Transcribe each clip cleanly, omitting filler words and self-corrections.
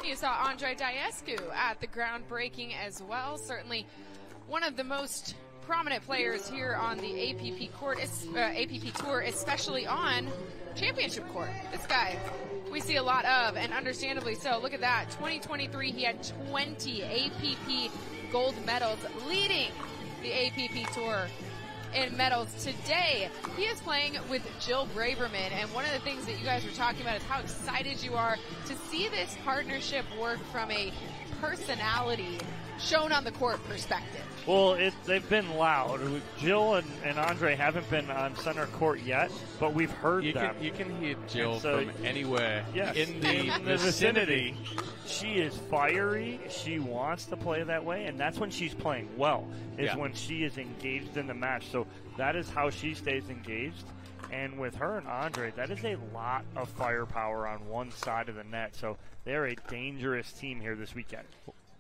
You saw Andre Daescu at the groundbreaking as well. Certainly one of the most prominent players here on the APP Tour, especially on championship court. This guy we see a lot of, and understandably so. Look at that. 2023, he had 20 APP gold medals, leading the APP Tour in medals. Today, he is playing with Jill Braverman, and one of the things that you guys were talking about is how excited you are to see this partnership work from a personality shown on the court perspective. Well, they've been loud. Jill and Andre haven't been on center court yet, but we've heard them. You can hear Jill from anywhere in the vicinity. She is fiery. She wants to play that way, and that's when she's playing well, when she is engaged in the match. So that is how she stays engaged. And with her and Andre, that is a lot of firepower on one side of the net. So they're a dangerous team here this weekend.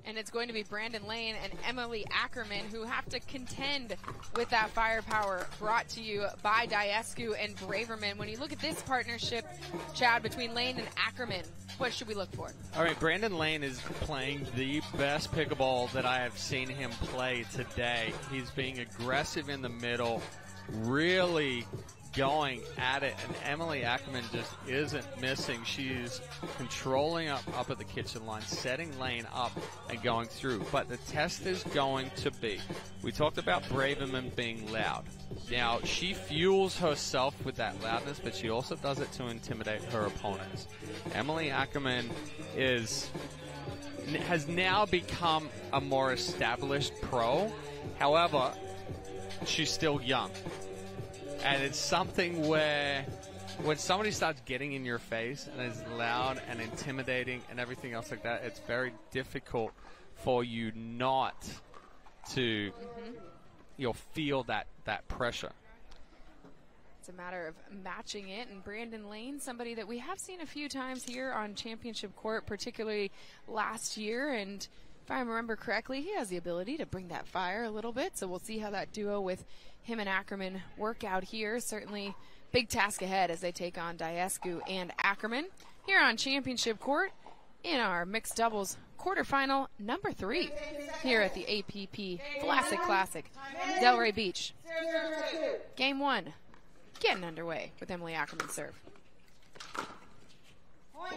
And it's going to be Brandon Lane and Emily Ackerman who have to contend with that firepower, brought to you by Daescu and Braverman. When you look at this partnership, Chad, between Lane and Ackerman, what should we look for? All right, Brandon Lane is playing the best pickleball that I have seen him play today. He's being aggressive in the middle, really going at it, and Emily Ackerman just isn't missing. She's controlling up at the kitchen line, setting Lane up and going through. But the test is going to be, we talked about Braverman being loud. Now, she fuels herself with that loudness, but she also does it to intimidate her opponents. Emily Ackerman has now become a more established pro. However, she's still young. And it's something where when somebody starts getting in your face and is loud and intimidating and everything else like that, it's very difficult for you not to feel that pressure. It's a matter of matching it. And Brandon Lane, somebody that we have seen a few times here on championship court, particularly last year. And if I remember correctly, he has the ability to bring that fire a little bit. So we'll see how that duo with him and Ackerman work out here. Certainly big task ahead as they take on Daescu and Ackerman here on championship court in our mixed doubles quarterfinal number 3 here at the APP Vlasic Classic, Delray Beach. Game 1 getting underway with Emily Ackerman's serve.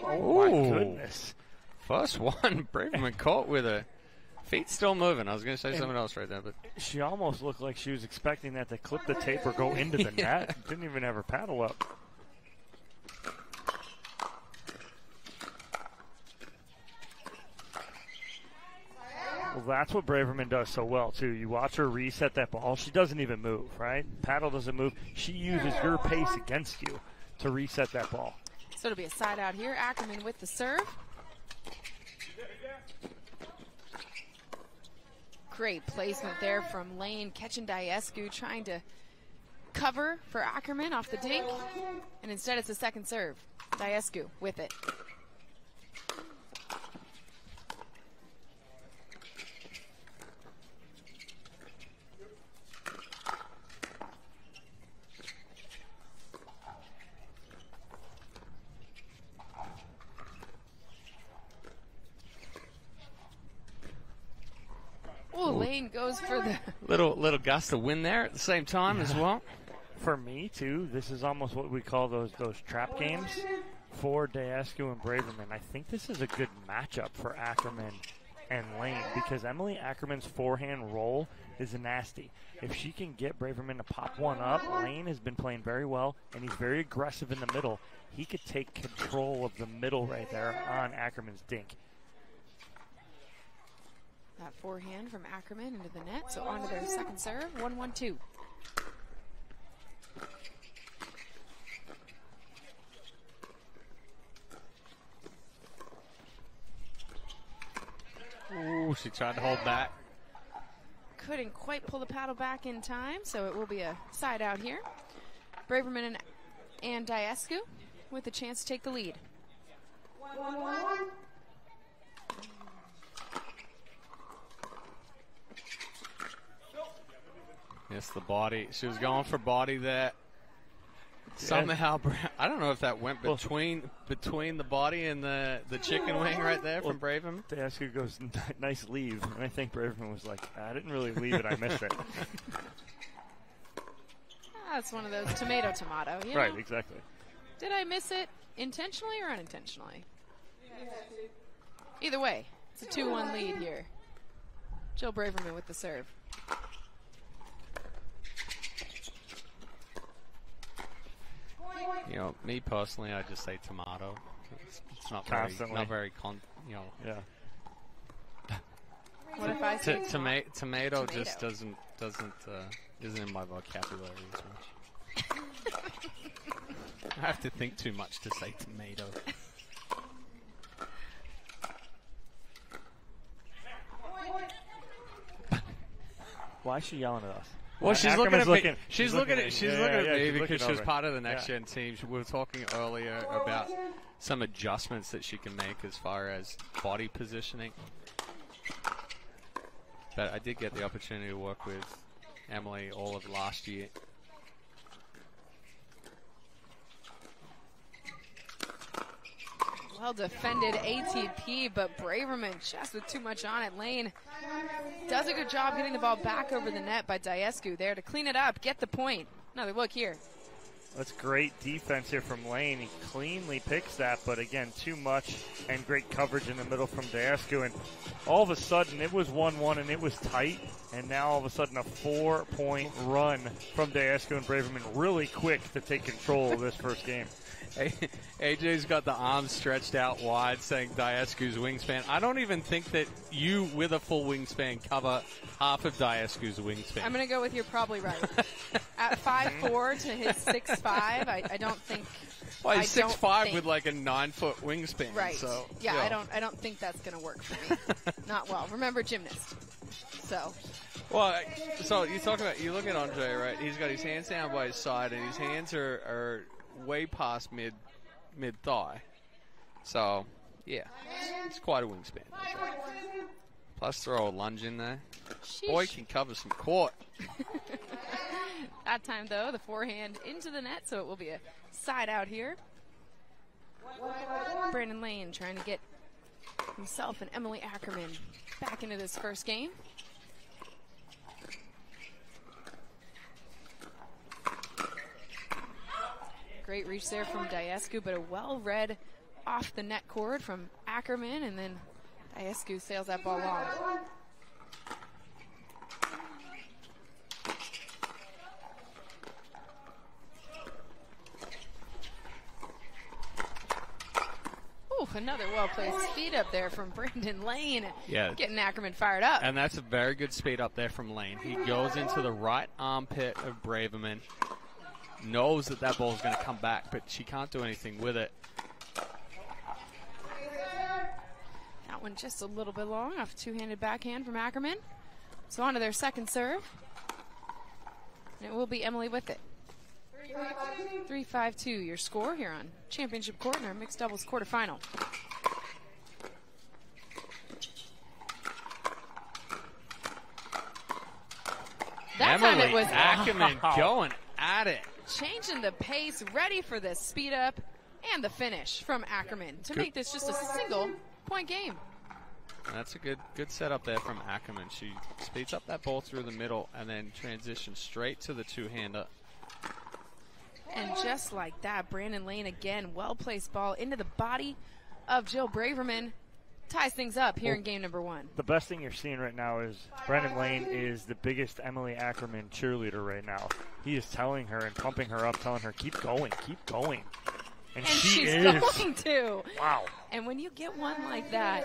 Oh my goodness. First one, Braverman caught with a feet still moving. I was going to say something else right there, but she almost looked like she was expecting that to clip the tape or go into the net. Didn't even have her paddle up. Well, that's what Braverman does so well, too. You watch her reset that ball. She doesn't even move, right? Paddle doesn't move. She uses your pace against you to reset that ball. So it'll be a side out here. Ackerman with the serve. Great placement there from Lane, catching Daescu, trying to cover for Ackerman off the dink. And instead it's a second serve. Daescu with it. Oh, Lane goes for the little gust of wind there at the same time as well. For me too, this is almost what we call those trap games for Daescu and Braverman. I think this is a good matchup for Ackerman and Lane because Emily Ackerman's forehand roll is nasty. If she can get Braverman to pop one up, Lane has been playing very well and he's very aggressive in the middle. He could take control of the middle right there on Ackerman's dink. That forehand from Ackerman into the net, so on to their second serve, 1-1-2. Ooh, she tried to hold back. Couldn't quite pull the paddle back in time, so it will be a side out here. Braverman and Daescu with a chance to take the lead. 1-1. Yes, the body. She was going for body there. Somehow, I don't know if that went between the body and the chicken wing right there from Braverman. Daescu goes, nice leave. And I think Braverman was like, I didn't really leave it, I missed it. That's one of those tomato. You know? Right, exactly. Did I miss it intentionally or unintentionally? Either way, it's a 2-1 lead here. Jill Braverman with the serve. You know, me personally, I just say tomato. It's not very, Yeah. What if I say tomato just isn't in my vocabulary as much. I have to think too much to say tomato. Why is she yelling at us? Well, she's looking at me. She's looking at me because looking she was over. part of the next gen team. We were talking earlier about some adjustments that she can make as far as body positioning. But I did get the opportunity to work with Emily all of last year. Well defended ATP, but Braverman just with too much on it. Lane does a good job getting the ball back over the net by Daescu there to clean it up, get the point. Another look here. That's great defense here from Lane. He cleanly picks that, but again, too much and great coverage in the middle from Daescu. And all of a sudden, it was 1-1 and it was tight. And now all of a sudden, a 4-point run from Daescu and Braverman, really quick to take control of this first game. AJ's got the arms stretched out wide saying Daescu's wingspan. I don't even think that you, with a full wingspan, cover half of Daescu's wingspan. I'm going to go with you're probably right. At 5'4" to his 6'5", I don't think. Well, he's 6'5" with like a 9-foot wingspan. Right. So, yeah, I don't think that's going to work for me. Not well. Remember, gymnast. So. Well, so you look at Andre, right? He's got his hands down by his side, and his hands are way past mid thigh. So, yeah, it's quite a wingspan. Plus, throw a lunge in there. Sheesh. Boy can cover some court. That time, though, the forehand into the net, so it will be a side out here. Brandon Lane trying to get himself and Emily Ackerman back into this first game. Great reach there from Daescu, but a well-read off the net cord from Ackerman, and then Daescu sails that ball long. Ooh, another well-placed speed up there from Brandon Lane. Yeah. Getting Ackerman fired up. And that's a very good speed up there from Lane. He goes into the right armpit of Braverman. Knows that ball is going to come back, but she can't do anything with it. That one just a little bit long off two-handed backhand from Ackerman. So on to their second serve. And it will be Emily with it. 3-5-2 your score here on Championship Court in our mixed doubles quarterfinal. That time it was Ackerman going at it. Changing the pace, ready for the speed up and the finish from Ackerman to make this just a single point game. That's a good setup there from Ackerman. She speeds up that ball through the middle and then transitions straight to the two-hander. And just like that, Brandon Lane again, well-placed ball into the body of Jill Braverman. Ties things up here in game number one. The best thing you're seeing right now is Brandon Lane is the biggest Emily Ackerman cheerleader right now. He is telling her and pumping her up, telling her, keep going, keep going. And she's is. going to. Wow. And when you get one like that,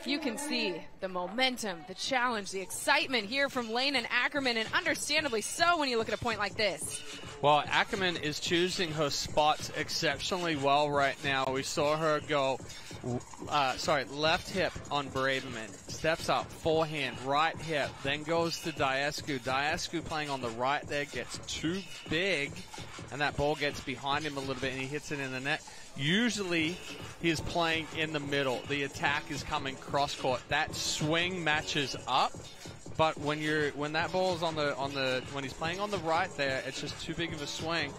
you can see the momentum, the challenge, the excitement here from Lane and Ackerman, and understandably so when you look at a point like this. Well, Ackerman is choosing her spots exceptionally well right now. We saw her go left hip on Braverman. Steps up, forehand, right hip, then goes to Daescu. Daescu playing on the right there, gets too big, and that ball gets behind him a little bit, and he hits it in the net. Usually, he's playing in the middle. The attack is coming cross court. That swing matches up, but when that ball is when he's playing on the right there, it's just too big of a swing.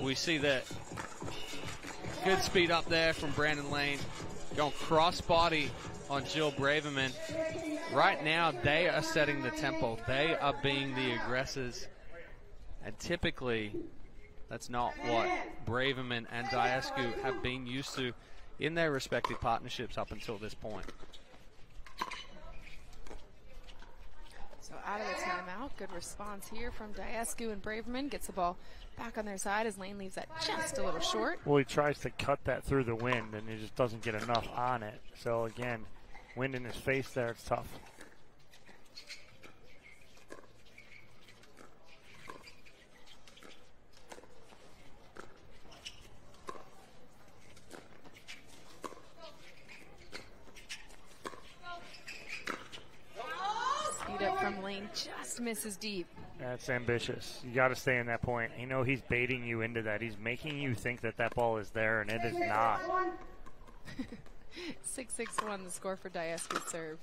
We see that good speed up there from Brandon Lane. Going cross-body on Jill Braverman. Right now, they are setting the tempo. They are being the aggressors. And typically, that's not what Braverman and Daescu have been used to in their respective partnerships up until this point. So out of the timeout, good response here from Daescu, and Braverman gets the ball back on their side as Lane leaves that just a little short. Well, he tries to cut that through the wind, and he just doesn't get enough on it. So again, wind in his face there, it's tough. Speed up from Lane, just misses deep. That's ambitious. You got to stay in that point. You know he's baiting you into that. He's making you think that that ball is there, and it is not. 6-6-1 the score for Daescu's serve.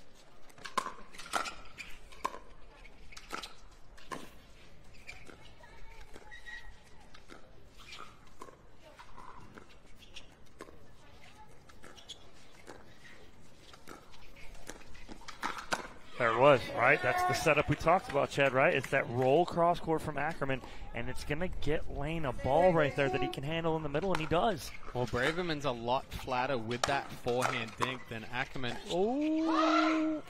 There it was, right? That's the setup we talked about, Chad, right? It's that roll cross court from Ackerman, and it's going to get Lane a ball right there that he can handle in the middle, and he does. Well, Braverman's a lot flatter with that forehand dink than Ackerman. Oh!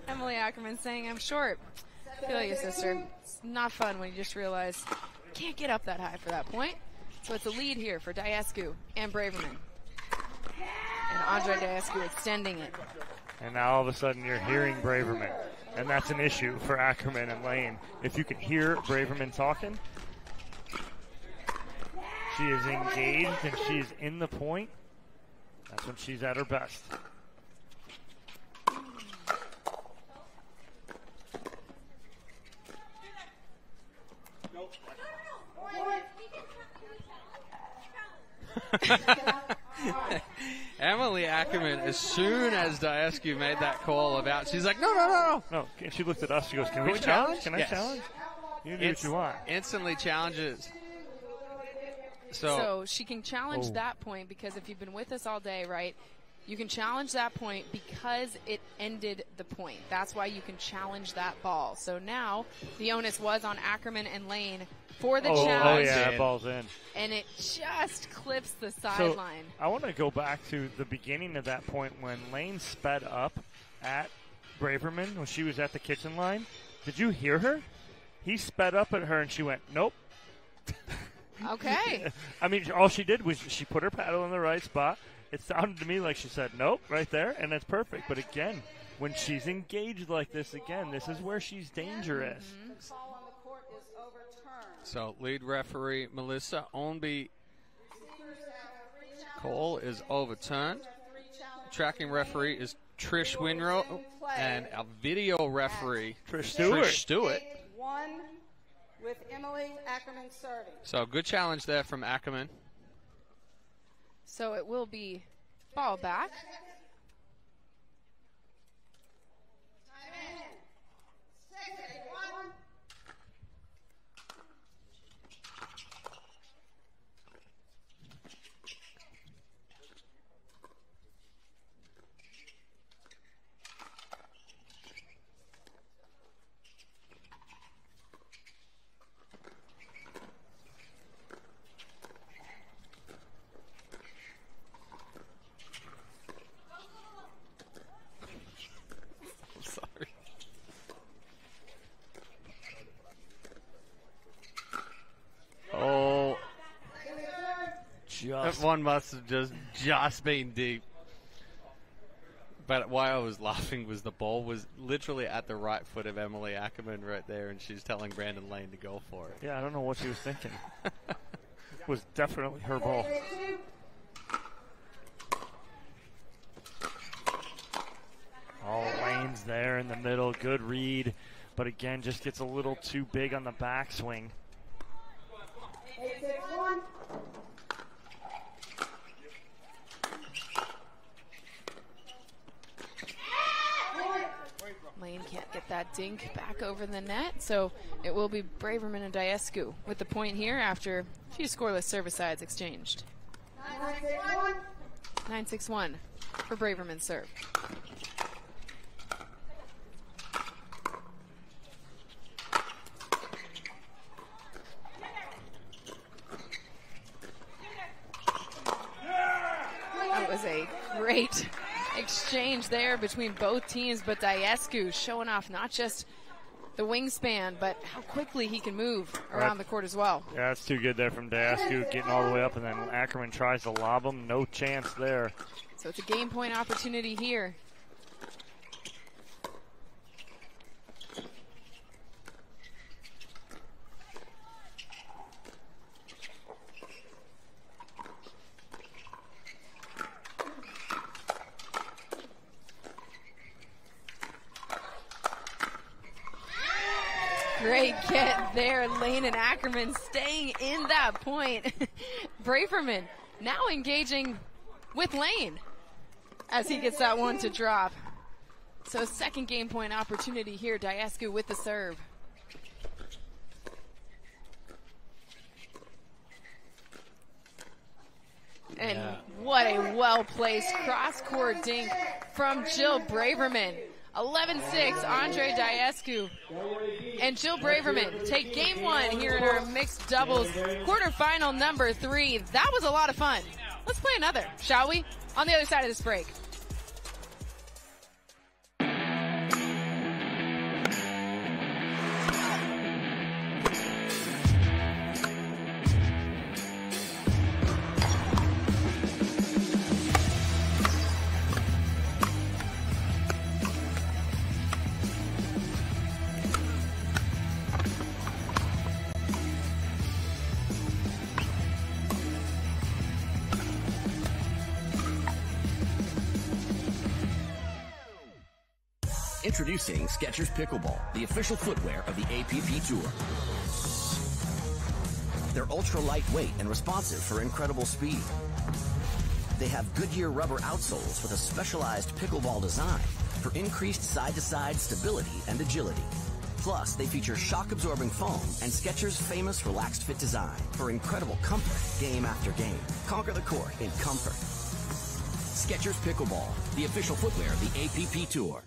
Emily Ackerman saying, I'm short. I feel you, sister. It's not fun when you just realize you can't get up that high for that point. So it's a lead here for Daescu and Braverman. And Andre Daescu extending it. And now all of a sudden you're hearing Braverman. And that's an issue for Ackerman and Lane. If you can hear Braverman talking, she is engaged and she's in the point. That's when she's at her best. Emily Ackerman, as soon as Daescu made that call about, she's like, no. No, and she looked at us, she goes, can we challenge? Can I challenge? You do what you want. Instantly challenges. So she can challenge that point because if you've been with us all day, right, you can challenge that point because it ended the point. That's why you can challenge that ball. So now the onus was on Ackerman and Lane for the challenge. Oh, yeah, that ball's in. And it just clips the sideline. So I want to go back to the beginning of that point when Lane sped up at Braverman when she was at the kitchen line. Did you hear her? He sped up at her and she went, nope. Okay. I mean, all she did was she put her paddle in the right spot. It sounded to me like she said, nope, right there, and that's perfect. But again, when she's engaged like this, again, this is where she's dangerous. Mm-hmm. So lead referee Melissa Ownby call is overturned. Tracking referee is Trish Winrow, and our video referee Trish Stewart. One with Emily Ackerman serving. So good challenge there from Ackerman. So it will be ball back. That one must have just been deep. But why I was laughing was the ball was literally at the right foot of Emily Ackerman right there, and she's telling Brandon Lane to go for it. Yeah, I don't know what she was thinking. It was definitely her ball. good read, but again, just gets a little too big on the backswing. 8-6-1. Lane can't get that dink back over the net, so it will be Braverman and Daescu with the point here after a few scoreless service-sides exchanged. 9-6-1. 9-6-1 for Braverman's serve. That was a great exchange there between both teams, but Daescu showing off not just the wingspan, but how quickly he can move around the court as well. Yeah, that's too good there from Daescu, getting all the way up, and then Ackerman tries to lob him. No chance there. So it's a game point opportunity here. Great get there, Lane and Ackerman staying in that point. Braverman now engaging with Lane as he gets that one to drop. So second game point opportunity here, Daescu with the serve. And what a well-placed cross-court dink from Jill Braverman. 11-6, Andre Daescu and Jill Braverman take game one here in our mixed doubles quarterfinal number 3. That was a lot of fun. Let's play another, shall we? On the other side of this break. Introducing Skechers Pickleball, the official footwear of the APP Tour. They're ultra lightweight and responsive for incredible speed. They have Goodyear rubber outsoles with a specialized pickleball design for increased side-to-side stability and agility. Plus, they feature shock-absorbing foam and Skechers' famous relaxed fit design for incredible comfort game after game. Conquer the court in comfort. Skechers Pickleball, the official footwear of the APP Tour.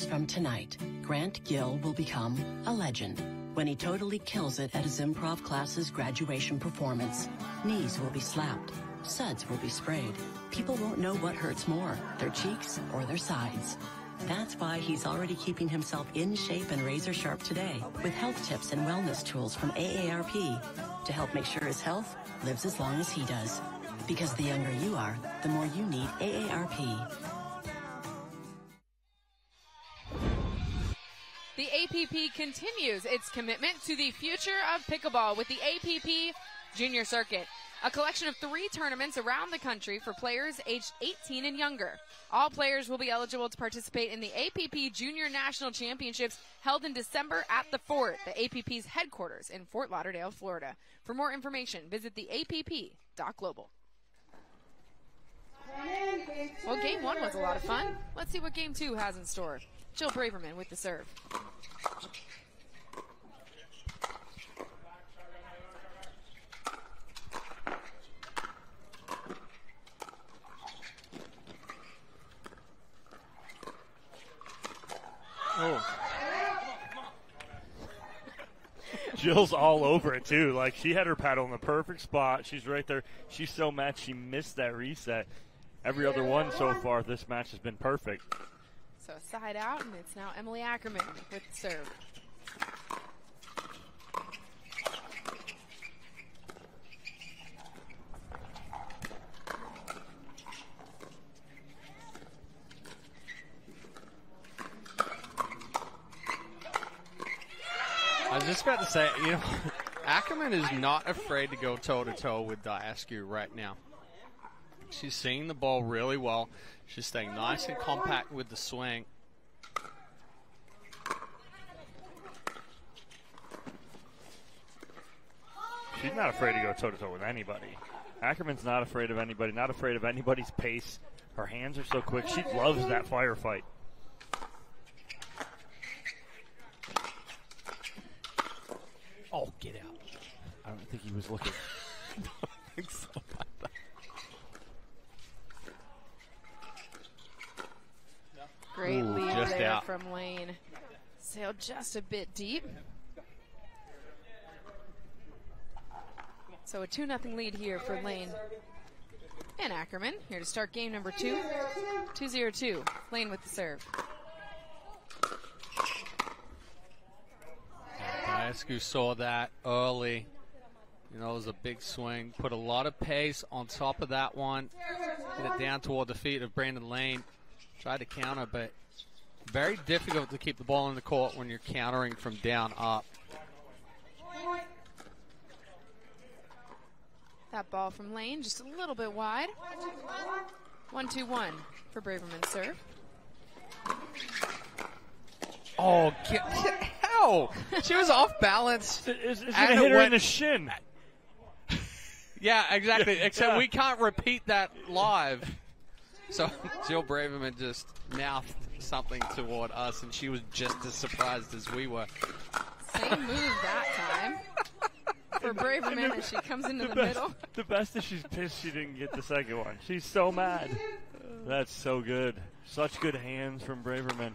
From tonight, Grant Gill will become a legend when he totally kills it at his improv class's graduation performance. Knees will be slapped, suds will be sprayed. People won't know what hurts more, their cheeks or their sides. That's why he's already keeping himself in shape and razor sharp today with health tips and wellness tools from AARP to help make sure his health lives as long as he does. Because the younger you are, the more you need AARP. The APP continues its commitment to the future of pickleball with the APP Junior Circuit, a collection of 3 tournaments around the country for players aged 18 and younger. All players will be eligible to participate in the APP Junior National Championships held in December at the Fort, the APP's headquarters in Fort Lauderdale, Florida. For more information, visit the app.global. Well, game 1 was a lot of fun. Let's see what game 2 has in store. Jill Braverman with the serve. Oh. Jill's all over it, too. Like, she had her paddle in the perfect spot. She's right there. She's so mad she missed that reset. Every other one so far, this match has been perfect. So a side out, and it's now Emily Ackerman with the serve. I was just about to say, you know, Ackerman is not afraid to go toe-to-toe with Daescu right now. She's seeing the ball really well. She's staying nice and compact with the swing. She's not afraid to go toe-to-toe with anybody. Ackerman's not afraid of anybody, not afraid of anybody's pace. Her hands are so quick. She loves that firefight. Oh, get out. I don't think he was looking. I don't think so. Great Ooh, lead just there out. from Lane. Sailed just a bit deep. So a 2-0 lead here for Lane and Ackerman. Here to start game number 2. 2-0-2. Lane with the serve. Daescu saw that early. You know, it was a big swing. Put a lot of pace on top of that one. Hit it down toward the feet of Brandon Lane. Tried to counter, but very difficult to keep the ball in the court when you're countering from down up. That ball from Lane just a little bit wide. 1-2-1 for Braverman serve. Oh, how? She was off balance. It's going to hit her in the shin. Yeah, exactly. Except we can't repeat that live. So Jill Braverman just mouthed something toward us, and she was just as surprised as we were. Same move that time for Braverman as she comes into the middle. The best is she's pissed she didn't get the second one. She's so mad. That's so good. Such good hands from Braverman.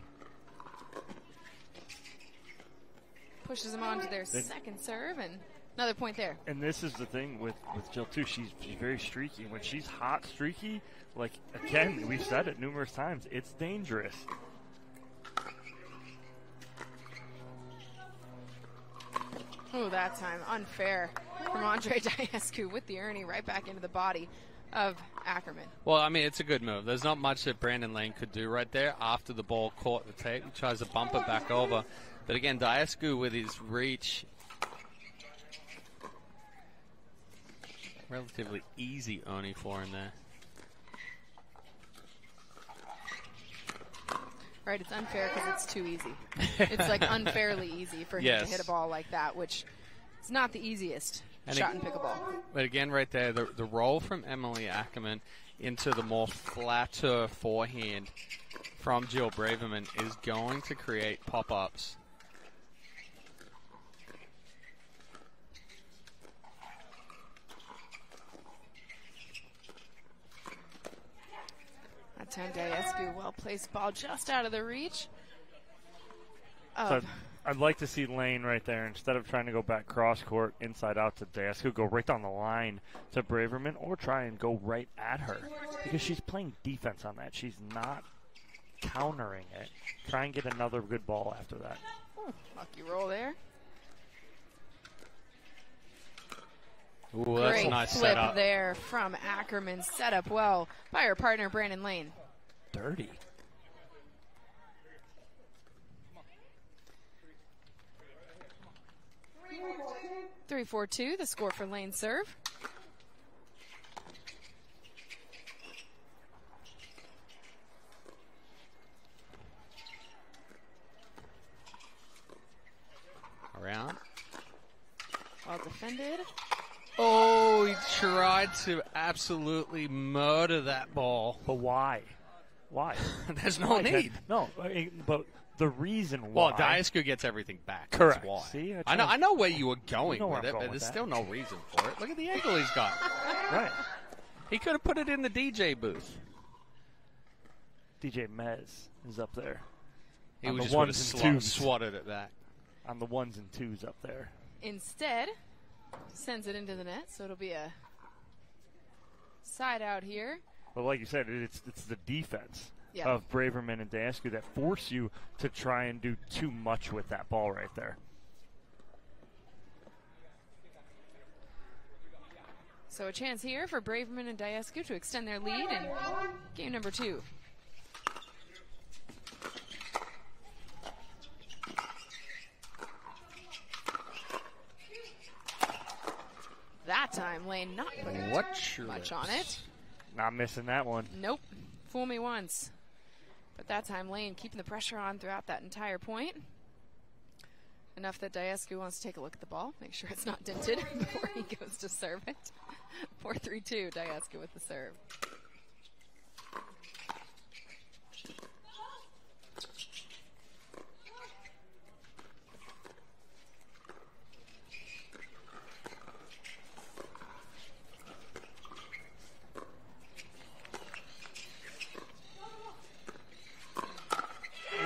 Pushes them on to their second serve, and another point there. And this is the thing with Jill, too. She's very streaky. When she's hot, streaky, like, again, we've said it numerous times, it's dangerous. Oh, that time unfair from Andre Daescu with the Ernie right back into the body of Ackerman. Well, I mean, it's a good move. There's not much that Brandon Lane could do right there after the ball caught the tape. He tries to bump it back over. But again, Daescu with his reach, relatively easy Ernie for him there. Right, it's unfair because it's too easy. It's like unfairly easy for him to hit a ball like that, which is not the easiest shot in pickleball. But again, right there, the roll from Emily Ackerman into the more flatter forehand from Jill Braverman is going to create pop-ups. That time Daescu, well-placed ball just out of the reach. So I'd like to see Lane right there, instead of trying to go back cross-court, inside out to Daescu, go right down the line to Braverman, or try and go right at her, because she's playing defense on that. She's not countering it. Try and get another good ball after that. Ooh, lucky roll there. Ooh, that's Great a nice flip setup there from Ackerman, set up well by her partner Brandon Lane. Dirty. 3-4-2, the score for Lane serve. Around. Well defended. Oh, he tried to absolutely murder that ball. But why? Why? There's no need. No, but the reason why. Well, Daescu gets everything back. Correct. That's why. See, I know where you were going where with I'm it, going but with there's that. still no reason for it. Look at the angle he's got. Right. He could have put it in the DJ booth. DJ Mez is up there. He On was the just would ones and have twos. swatted at that. On the ones and twos up there. Instead, sends it into the net, so it'll be a side out here. But like you said, it's the defense. of Braverman and Daescu that force you to try and do too much with that ball right there. So a chance here for Braverman and Daescu to extend their lead in game number 2. That time, Lane not putting much on it. Not missing that one. Nope. Fool me once. But that time, Lane keeping the pressure on throughout that entire point. Enough that Daescu wants to take a look at the ball, make sure it's not dented before he goes to serve it. 4-3-2, Daescu with the serve.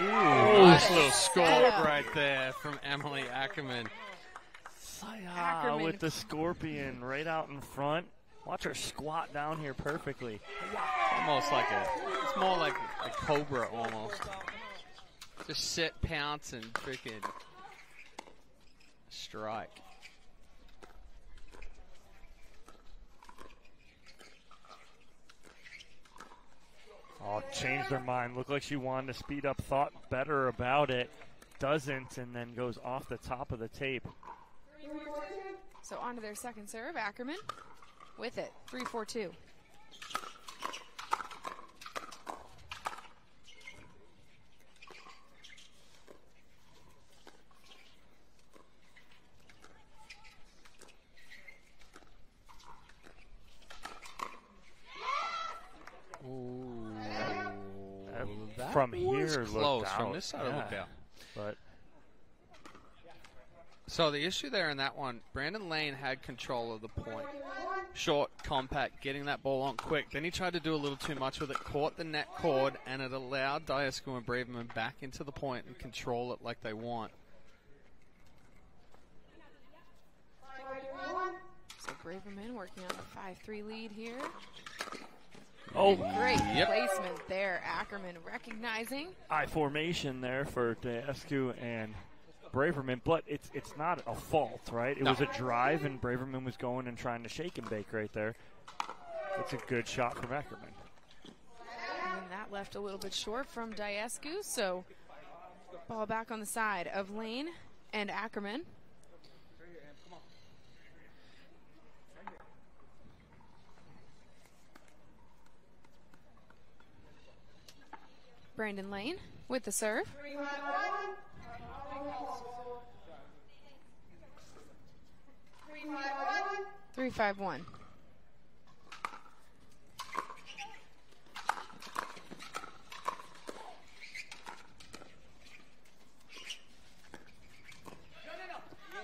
Nice little score right there from Emily Ackerman. Ackerman with the scorpion right out in front. Watch her squat down here perfectly. Almost like it's more like a cobra almost. Just sit, pounce, and freaking strike. Oh, changed her mind. Looked like she wanted to speed up, thought better about it. Doesn't, and then goes off the top of the tape. So on to their second serve, Ackerman with it, 3-4-2. From here, close. Looked From out. this side, it looked out. But so the issue there in that one, Brandon Lane had control of the point. Short, compact, getting that ball on quick. Then he tried to do a little too much with it, caught the net cord, and it allowed Daescu and Braverman back into the point and control it like they want. So Braverman working on a 5-3 lead here. oh, Great placement there. Ackerman recognizing. eye formation there for Daescu and Braverman, but it's not a fault, right? It was a drive, and Braverman was going and trying to shake and bake right there. It's a good shot from Ackerman. And that left a little bit short from Daescu, so ball back on the side of Lane and Ackerman. Brandon Lane with the serve. 3-5-1.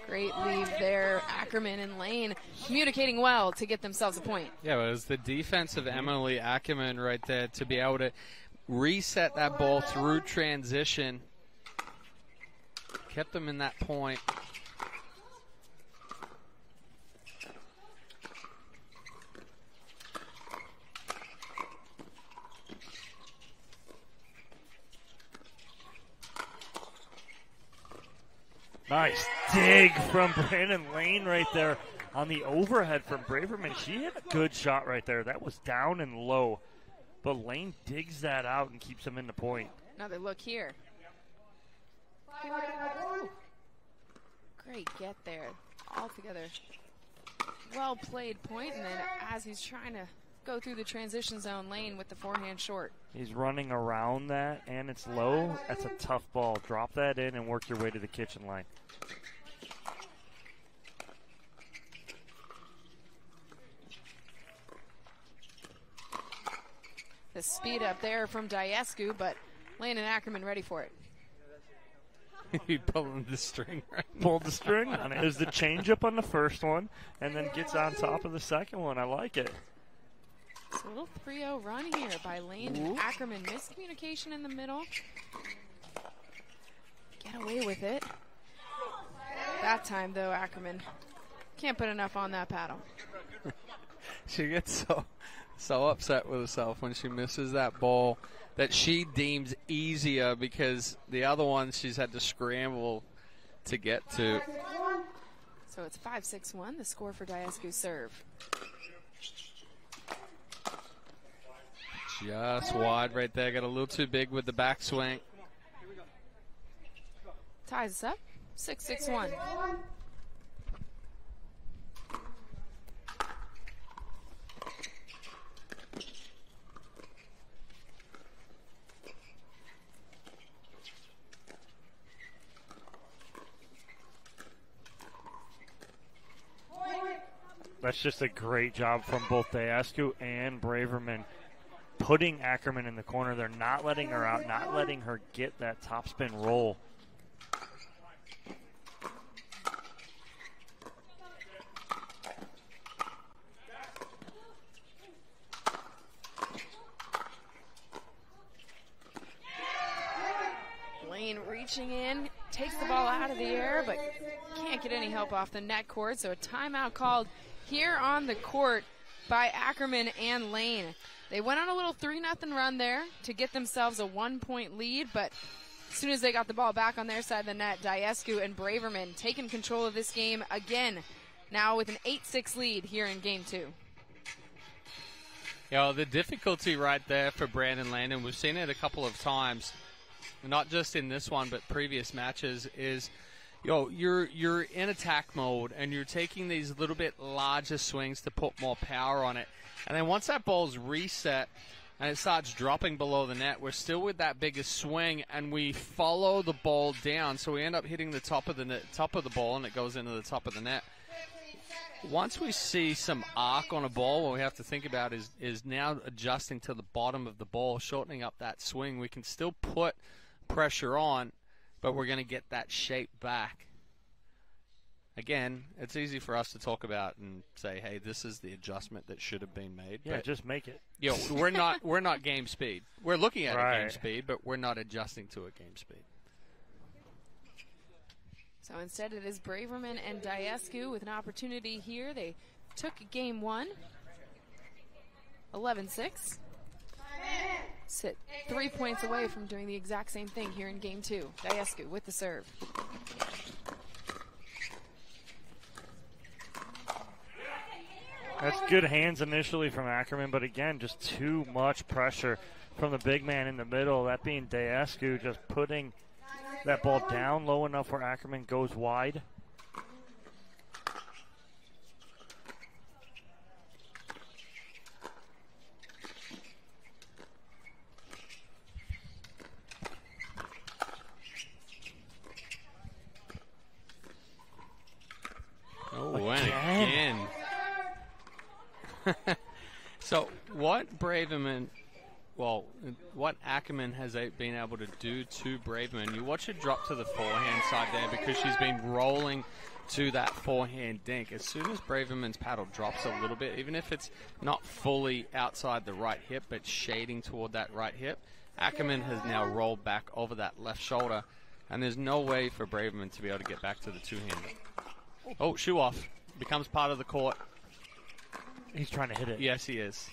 Great lead there. Ackerman and Lane communicating well to get themselves a point. Yeah, it was the defense of Emily Ackerman right there to be able to reset that ball through transition. Kept them in that point. Nice dig from Brandon Lane right there on the overhead from Braverman. She hit a good shot right there. That was down and low. But Lane digs that out and keeps him in the point. Another look here. Great get there. Altogether well played point, and then as he's trying to go through the transition zone, Lane with the forehand short. He's running around that, and it's low. That's a tough ball. Drop that in and work your way to the kitchen line. The speed up there from Daescu, but Lane and Ackerman ready for it. He pulled the string right. Pulled the string on it. It was the changeup on the first one, and then gets on top of the second one. I like it. It's a little 3-0 run here by Lane and Ackerman. Miscommunication in the middle. Get away with it. That time, though, Ackerman can't put enough on that paddle. She gets So upset with herself when she misses that ball that she deems easier because the other ones she's had to scramble to get to. So it's 5-6-1, the score for Daescu's serve. Just wide right there. Got a little too big with the backswing. Ties us up, 6-6-1. That's just a great job from both Daescu and Braverman putting Ackerman in the corner. They're not letting her out, not letting her get that topspin roll. Lane reaching in, takes the ball out of the air, but can't get any help off the net cord, so a timeout called here on the court by Ackerman and Lane. They went on a little 3-0 run there to get themselves a 1-point lead, but as soon as they got the ball back on their side of the net, Daescu and Braverman taking control of this game again, now with an 8-6 lead here in game 2. You know, the difficulty right there for Brandon Landon, we've seen it a couple of times, not just in this one, but previous matches, is you're in attack mode and you're taking these little bit larger swings to put more power on it. And then once that ball's reset and it starts dropping below the net, we're still with that biggest swing and we follow the ball down. So we end up hitting the top of the ball and it goes into the top of the net. Once we see some arc on a ball, what we have to think about is now adjusting to the bottom of the ball, shortening up that swing. We can still put pressure on, but we're going to get that shape back. Again, it's easy for us to talk about and say, hey, this is the adjustment that should have been made. Yeah, but, just make it. we're not game speed. We're looking at a game speed, but we're not adjusting to a game speed. So instead it is Braverman and Daescu with an opportunity here. They took game 1, 11-6. Sit 3 points away from doing the exact same thing here in game 2. Daescu with the serve. That's good hands initially from Ackerman, but again, just too much pressure from the big man in the middle, that being Daescu, just putting that ball down low enough where Ackerman goes wide. Oh, again. So what what Ackerman has been able to do to Braverman, you watch her drop to the forehand side there because she's been rolling to that forehand dink. As soon as Braverman's paddle drops a little bit, even if it's not fully outside the right hip but shading toward that right hip, Ackerman has now rolled back over that left shoulder, and there's no way for Braverman to be able to get back to the two-hander. Oh, shoe off. Becomes part of the court. He's trying to hit it. Yes, he is.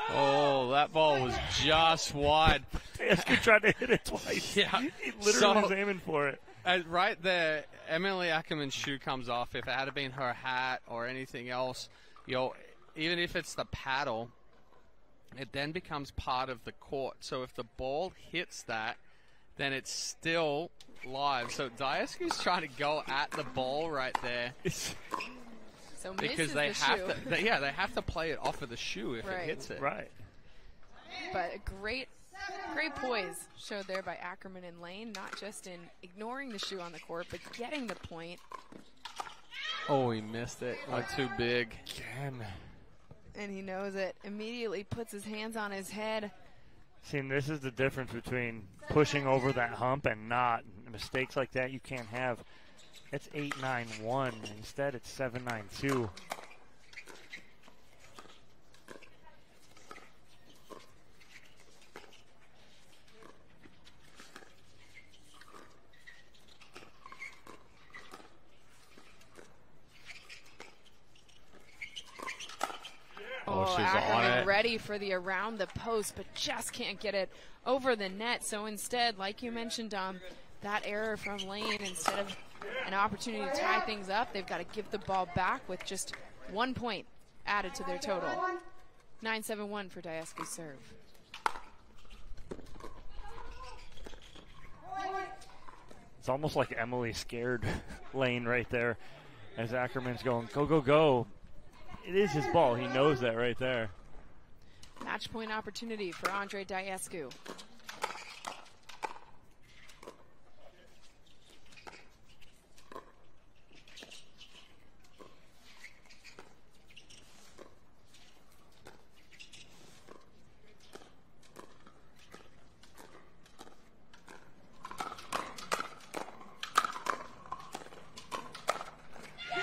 Oh, that ball was just wide. Daescu tried to hit it twice. Yeah. He literally was aiming for it. Right there, Emily Ackerman's shoe comes off. If it had been her hat or anything else, even if it's the paddle, it then becomes part of the court. So if the ball hits that, then it's still live. So Daescu's trying to go at the ball right there. So because they have to play it off of the shoe if it hits it. Right. But a great poise showed there by Ackerman and Lane, not just in ignoring the shoe on the court, but getting the point. Oh, he missed it. Too big. Again. And he knows it. Immediately puts his hands on his head. See, and this is the difference between pushing over that hump and not. Mistakes like that you can't have. It's 8-9-1. Instead, it's 7-9-2. she's Ackerman on it. ready for the around the post, but just can't get it over the net. So instead, like you mentioned, Dom, that error from Lane, instead of an opportunity to tie things up, they've got to give the ball back with just 1 point added to their total. 9-7-1 for Daescu's serve. It's almost like Emily scared Lane right there as Ackerman's going, go, go, go. It is his ball. He knows that right there. Match point opportunity for Andre Daescu.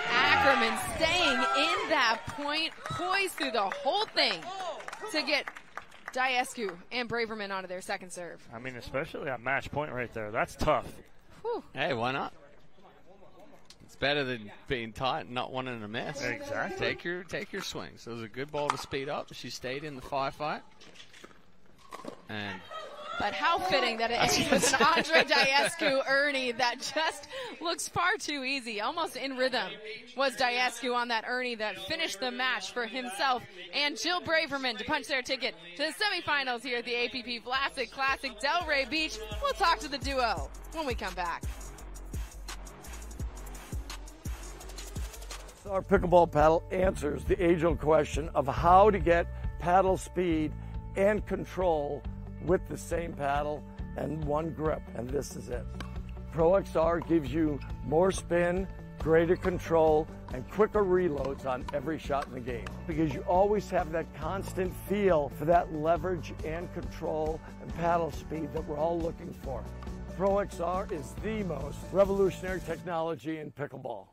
Ackerman staying in that point, poised through the whole thing to get Daescu and Braverman onto their second serve. I mean, especially at match point right there. That's tough. Whew. Hey, why not? It's better than being tight and not wanting to miss. Exactly. Take your swings. It was a good ball to speed up. She stayed in the firefight. And But how fitting that it ends with an Andre Daescu Ernie that just looks far too easy. Almost in rhythm was Daescu on that Ernie that finished the match for himself and Jill Braverman to punch their ticket to the semifinals here at the APP Vlasic Classic Delray Beach. We'll talk to the duo when we come back. Our pickleball paddle answers the age-old question of how to get paddle speed and control with the same paddle and one grip, and this is it. Pro XR gives you more spin, greater control, and quicker reloads on every shot in the game because you always have that constant feel for that leverage and control and paddle speed that we're all looking for. Pro XR is the most revolutionary technology in pickleball.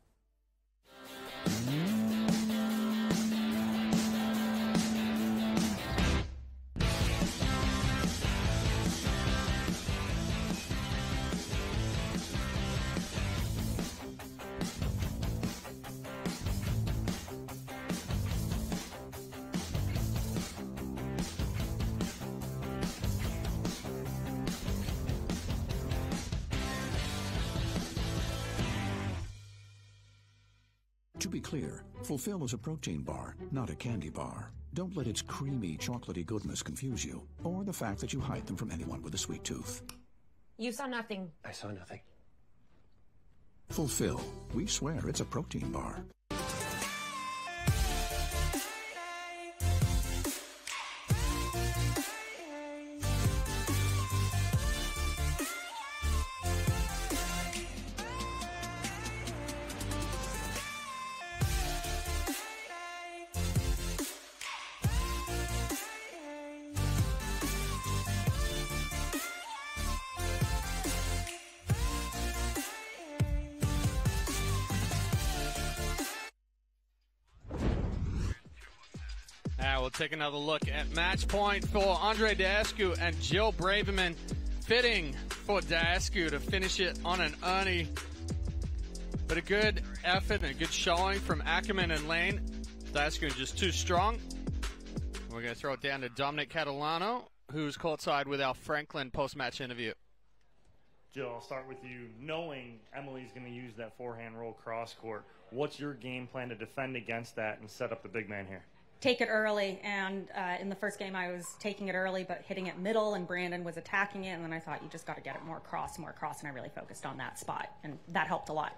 To be clear, Fulfill is a protein bar, not a candy bar. Don't let its creamy, chocolatey goodness confuse you, or the fact that you hide them from anyone with a sweet tooth. You saw nothing. I saw nothing. Fulfill. We swear it's a protein bar. We'll take another look at match point for Andre Daescu and Jill Braverman. Fitting for Daescu to finish it on an Ernie. But a good effort and a good showing from Ackerman and Lane. Daescu just too strong. We're going to throw it down to Dominic Catalano, who's courtside with our Franklin post-match interview. Jill, I'll start with you. Knowing Emily's going to use that forehand roll cross court, what's your game plan to defend against that and set up the big man here? Take it early, and in the first game I was taking it early but hitting it middle, and Brandon was attacking it, and then I thought you just got to get it more across, and I really focused on that spot, and that helped a lot.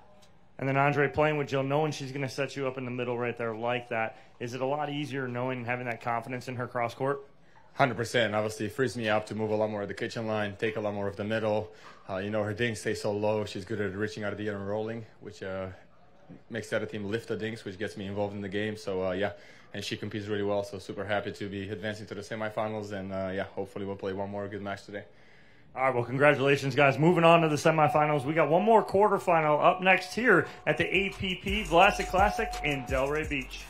And then Andre, playing with Jill, knowing she's going to set you up in the middle right there like that, is it a lot easier knowing and having that confidence in her cross court? 100%. Obviously, it frees me up to move a lot more at the kitchen line, take a lot more of the middle. Her dings stay so low. She's good at reaching out of the air and rolling, which makes the other team lift the dings, which gets me involved in the game. So, and she competes really well. So super happy to be advancing to the semifinals. And, hopefully we'll play one more good match today. All right, well, congratulations, guys. Moving on to the semifinals. We got one more quarterfinal up next here at the APP Vlasic Classic in Delray Beach.